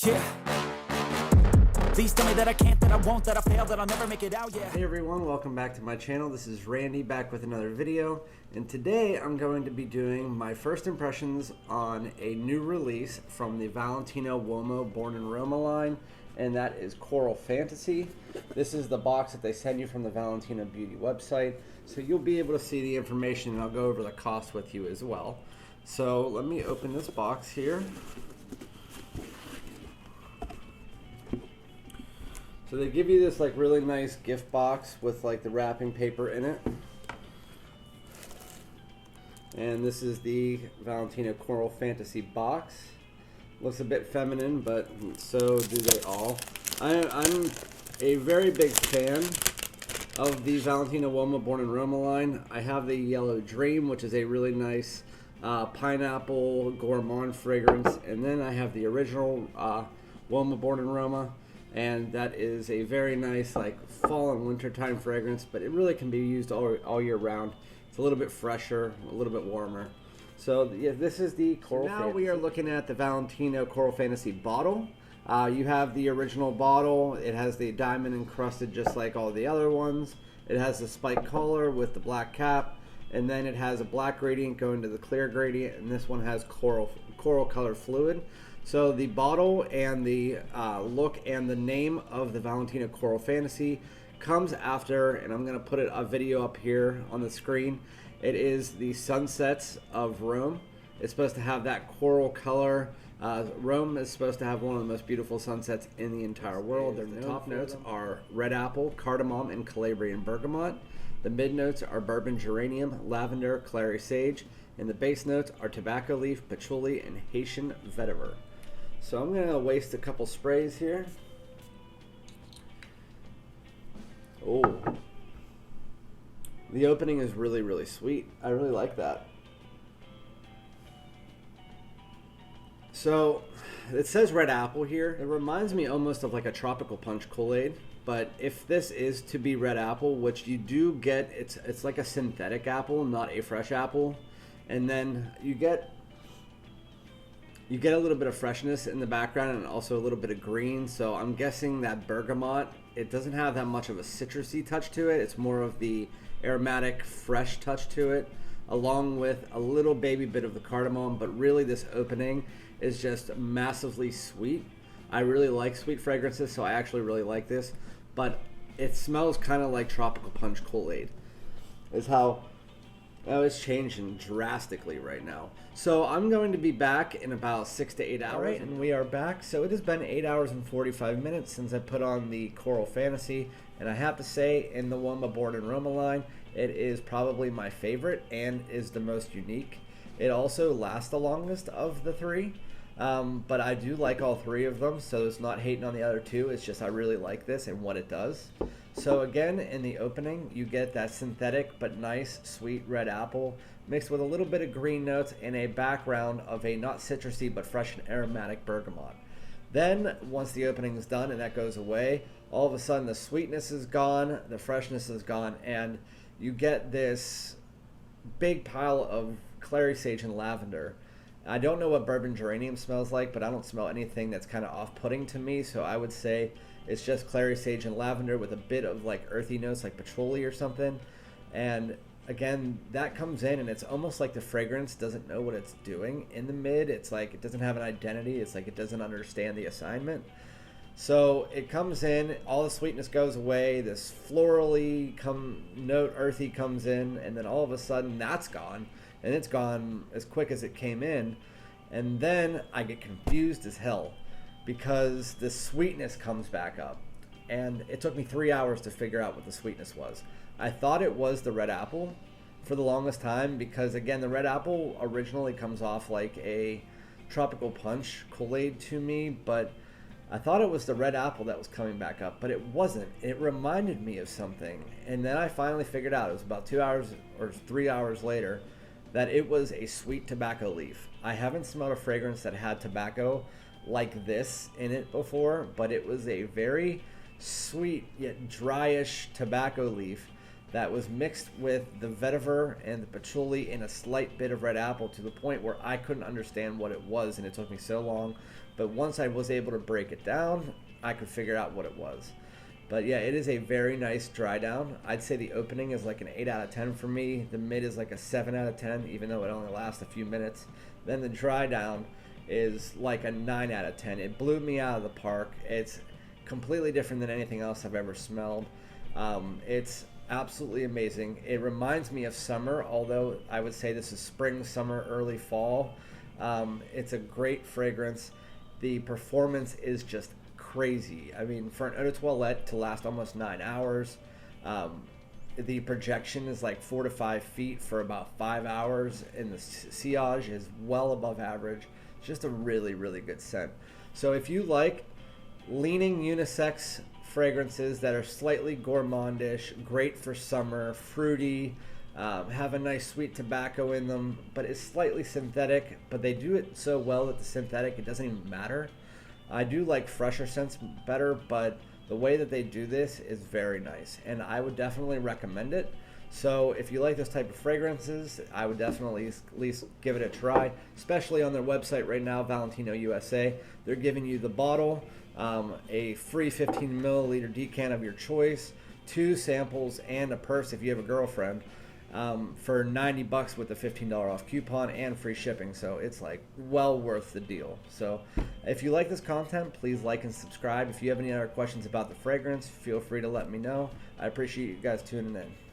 Yeah. Please tell me that I can't, that I won't, that I fail, that I'll never make it out, yeah. Hey everyone, welcome back to my channel. This is Randy back with another video, and today I'm going to be doing my first impressions on a new release from the Valentino Uomo Born in Roma line, and that is Coral Fantasy. This is the box that they send you from the Valentino Beauty website, so you'll be able to see the information, and I'll go over the cost with you as well. So let me open this box here. So they give you this like really nice gift box with like the wrapping paper in it. And this is the Valentino Coral Fantasy box. Looks a bit feminine, but so do they all. I'm a very big fan of the Valentino Uomo Born in Roma line. I have the Yellow Dream, which is a really nice pineapple gourmand fragrance. And then I have the original Uomo Born in Roma. And that is a very nice like fall and winter time fragrance, but it really can be used all year round. It's a little bit fresher, a little bit warmer. So yeah, this is the Coral Fantasy. Now we are looking at the Valentino Coral Fantasy bottle. You have the original bottle. It has the diamond encrusted just like all the other ones. It has the spike collar with the black cap, and then it has a black gradient going to the clear gradient, and this one has coral color fluid. So the bottle and the look and the name of the Valentino Coral Fantasy comes after, and I'm going to put a video up here on the screen. It is the sunsets of Rome. It's supposed to have that coral color. Rome is supposed to have one of the most beautiful sunsets in the entire world. The top notes are red apple, cardamom, and Calabrian bergamot. The mid notes are bourbon geranium, lavender, clary sage, and the base notes are tobacco leaf, patchouli, and Haitian vetiver. So I'm going to waste a couple sprays here. Oh, the opening is really, really sweet. I really like that. So it says red apple here. It reminds me almost of like a tropical punch Kool-Aid. But if this is to be red apple, which you do get, it's like a synthetic apple, not a fresh apple. And then you get a little bit of freshness in the background and also a little bit of green. So I'm guessing that bergamot, it doesn't have that much of a citrusy touch to it. It's more of the aromatic, fresh touch to it, along with a little baby bit of the cardamom. But really this opening is just massively sweet. I really like sweet fragrances, so I actually really like this. But it smells kind of like tropical punch Kool-Aid. Is how... Oh, it's changing drastically right now. So I'm going to be back in about 6 to 8 hours. All right, and we are back. So it has been 8 hours and 45 minutes since I put on the Coral Fantasy. And I have to say, in the Uomo Born in Roma line, it is probably my favorite and is the most unique. It also lasts the longest of the three. But I do like all three of them, so it's not hating on the other two. It's just I really like this and what it does. So again, in the opening, you get that synthetic but nice, sweet red apple mixed with a little bit of green notes and a background of a not citrusy but fresh and aromatic bergamot. Then, once the opening is done and that goes away, all of a sudden the sweetness is gone, the freshness is gone, and you get this big pile of clary sage and lavender. I don't know what bourbon geranium smells like, but I don't smell anything that's kind of off-putting to me, so I would say it's just clary sage and lavender with a bit of like earthy notes like patchouli or something. And again, that comes in and it's almost like the fragrance doesn't know what it's doing. In the mid, it's like it doesn't have an identity. It's like it doesn't understand the assignment. So it comes in, all the sweetness goes away, this florally note, earthy comes in, and then all of a sudden that's gone. And it's gone as quick as it came in. And then I get confused as hell because the sweetness comes back up. And it took me 3 hours to figure out what the sweetness was. I thought it was the red apple for the longest time because, again, the red apple originally comes off like a tropical punch Kool-Aid to me, but I thought it was the red apple that was coming back up, but it wasn't. It reminded me of something. And then I finally figured out, it was about 2 hours or 3 hours later, that it was a sweet tobacco leaf. I haven't smelled a fragrance that had tobacco like this in it before, but it was a very sweet yet dryish tobacco leaf that was mixed with the vetiver and the patchouli and a slight bit of red apple, to the point where I couldn't understand what it was, and it took me so long. But once I was able to break it down, I could figure out what it was. But yeah, it is a very nice dry down. I'd say the opening is like an 8 out of 10 for me. The mid is like a 7 out of 10, even though it only lasts a few minutes. Then the dry down is like a 9 out of 10. It blew me out of the park. It's completely different than anything else I've ever smelled. It's absolutely amazing. It reminds me of summer, although I would say this is spring, summer, early fall. It's a great fragrance. The performance is just crazy. I mean, for an eau de toilette to last almost 9 hours, the projection is like 4 to 5 feet for about 5 hours, and the sillage is well above average. It's just a really, really good scent. So if you like leaning unisex fragrances that are slightly gourmandish, great for summer, fruity, have a nice sweet tobacco in them, but it's slightly synthetic, but they do it so well that the synthetic, it doesn't even matter. I do like fresher scents better, but the way that they do this is very nice, and I would definitely recommend it. So if you like this type of fragrances, I would definitely at least give it a try, especially on their website right now, Valentino USA. They're giving you the bottle, a free 15 milliliter decan of your choice, 2 samples, and a purse if you have a girlfriend, for $90 with a $15 off coupon and free shipping. So it's like well worth the deal. So if you like this content, please like and subscribe. If you have any other questions about the fragrance, feel free to let me know. I appreciate you guys tuning in.